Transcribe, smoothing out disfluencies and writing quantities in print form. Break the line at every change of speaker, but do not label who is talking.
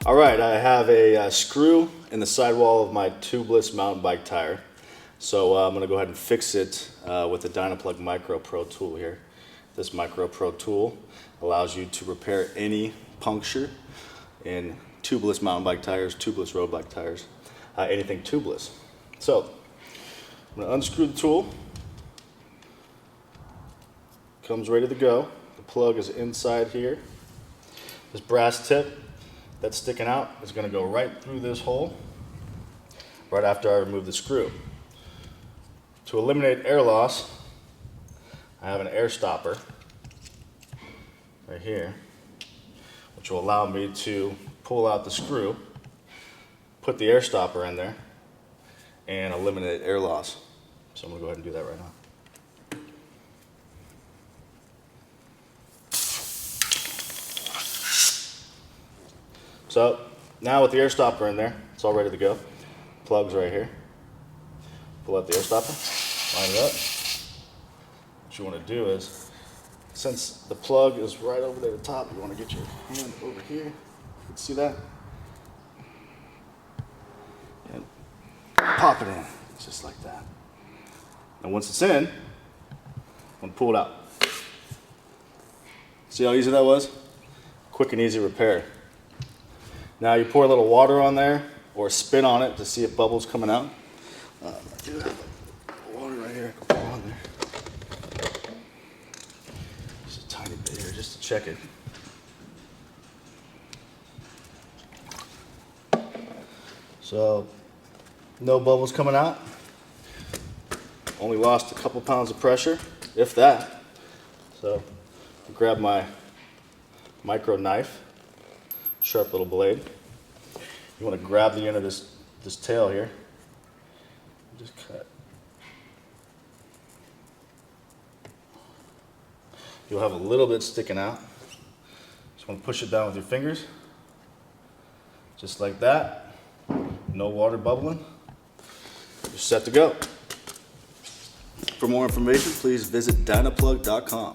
All right, I have a screw in the sidewall of my tubeless mountain bike tire. So I'm gonna go ahead and fix it with the Dynaplug Micro Pro tool here. This Micro Pro tool allows you to repair any puncture in tubeless mountain bike tires, tubeless road bike tires, anything tubeless. So I'm gonna unscrew the tool. Comes ready to go. The plug is inside here. This brass tip that's sticking out is going to go right through this hole right after I remove the screw. To eliminate air loss, I have an air stopper right here, which will allow me to pull out the screw, put the air stopper in there, and eliminate air loss. So I'm going to go ahead and do that right now. So now with the air stopper in there, it's all ready to go. Plug's right here. Pull out the air stopper, line it up. What you want to do is, since the plug is right over there at the top, you want to get your hand over here. You can see that? And pop it in, just like that. And once it's in, I'm going to pull it out. See how easy that was? Quick and easy repair. Now you pour a little water on there or spit on it to see if bubbles coming out. I do have water right here. I can pour on there. Just a tiny bit here just to check it. So no bubbles coming out. Only lost a couple pounds of pressure, if that. So I grab my micro knife. Sharp little blade. You want to grab the end of this tail here. Just cut. You'll have a little bit sticking out. Just want to push it down with your fingers. Just like that. No water bubbling. You're set to go. For more information, please visit Dynaplug.com.